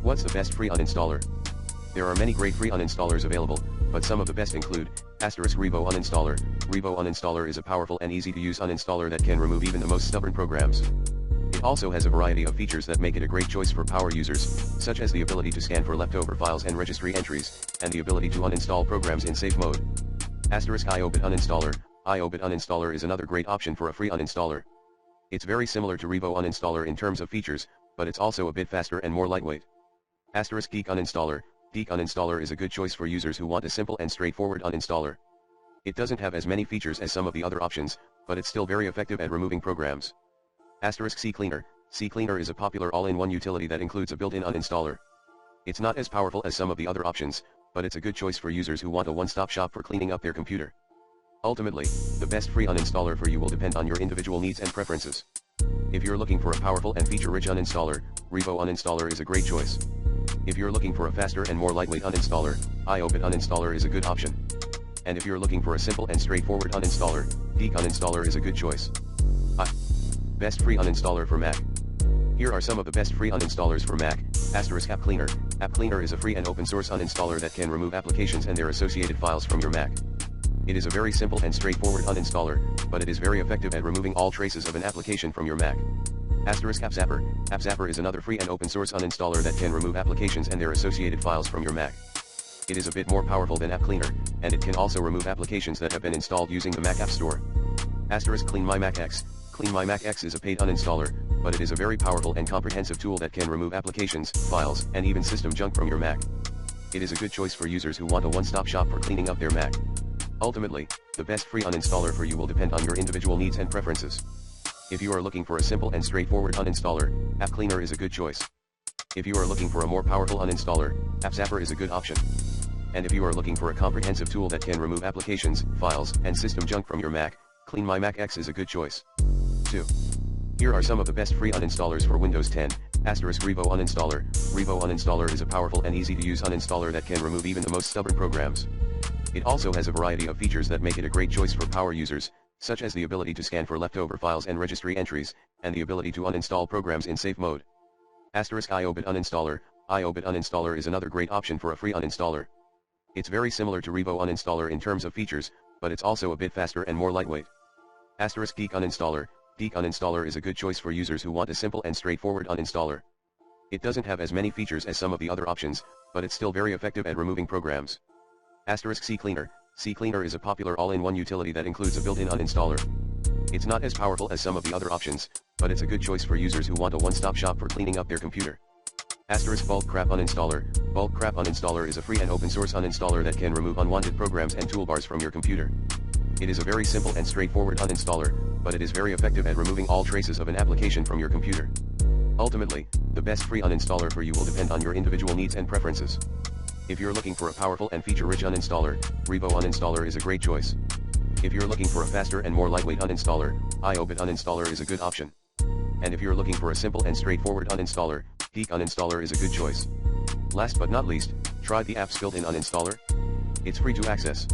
What's the best free uninstaller? There are many great free uninstallers available, but some of the best include, Revo Uninstaller. Revo Uninstaller is a powerful and easy to use uninstaller that can remove even the most stubborn programs. It also has a variety of features that make it a great choice for power users, such as the ability to scan for leftover files and registry entries, and the ability to uninstall programs in safe mode. How-toUninstall. How-toUninstall is another great option for a free uninstaller. It's very similar to Revo Uninstaller in terms of features, but it's also a bit faster and more lightweight. Geek Uninstaller. Geek Uninstaller is a good choice for users who want a simple and straightforward uninstaller. It doesn't have as many features as some of the other options, but it's still very effective at removing programs. CCleaner. CCleaner is a popular all-in-one utility that includes a built-in uninstaller. It's not as powerful as some of the other options, but it's a good choice for users who want a one-stop shop for cleaning up their computer. Ultimately, the best free uninstaller for you will depend on your individual needs and preferences. If you're looking for a powerful and feature-rich uninstaller, Revo Uninstaller is a great choice. If you're looking for a faster and more lightweight uninstaller, How-toUninstall is a good option. And if you're looking for a simple and straightforward uninstaller, Geek Uninstaller is a good choice. Best free uninstaller for Mac. Here are some of the best free uninstallers for Mac. App Cleaner. App Cleaner is a free and open source uninstaller that can remove applications and their associated files from your Mac. It is a very simple and straightforward uninstaller, but it is very effective at removing all traces of an application from your Mac. AppZapper. AppZapper is another free and open source uninstaller that can remove applications and their associated files from your Mac. It is a bit more powerful than App Cleaner, and it can also remove applications that have been installed using the Mac App Store. CleanMyMacX. CleanMyMacX is a paid uninstaller, but it is a very powerful and comprehensive tool that can remove applications, files, and even system junk from your Mac. It is a good choice for users who want a one-stop shop for cleaning up their Mac. Ultimately, the best free uninstaller for you will depend on your individual needs and preferences. If you are looking for a simple and straightforward uninstaller, App Cleaner is a good choice. If you are looking for a more powerful uninstaller, AppZapper is a good option. And if you are looking for a comprehensive tool that can remove applications, files, and system junk from your Mac, CleanMyMacX is a good choice. 2. Here are some of the best free uninstallers for Windows 10. Revo Uninstaller. Revo Uninstaller is a powerful and easy to use uninstaller that can remove even the most stubborn programs. It also has a variety of features that make it a great choice for power users, such as the ability to scan for leftover files and registry entries, and the ability to uninstall programs in safe mode. Uninstaller. Uninstaller is another great option for a free uninstaller. It's very similar to Revo Uninstaller in terms of features, but it's also a bit faster and more lightweight. Geek Uninstaller. Geek Uninstaller is a good choice for users who want a simple and straightforward uninstaller. It doesn't have as many features as some of the other options, but it's still very effective at removing programs. CCleaner. CCleaner is a popular all-in-one utility that includes a built-in uninstaller. It's not as powerful as some of the other options, but it's a good choice for users who want a one-stop shop for cleaning up their computer. Bulk-Crap Uninstaller. Bulk-Crap Uninstaller is a free and open source uninstaller that can remove unwanted programs and toolbars from your computer. It is a very simple and straightforward uninstaller, but it is very effective at removing all traces of an application from your computer. Ultimately, the best free uninstaller for you will depend on your individual needs and preferences. If you're looking for a powerful and feature-rich uninstaller, Revo Uninstaller is a great choice. If you're looking for a faster and more lightweight uninstaller, How-toUninstall is a good option. And if you're looking for a simple and straightforward uninstaller, Geek Uninstaller is a good choice. Last but not least, try the app's built-in uninstaller. It's free to access.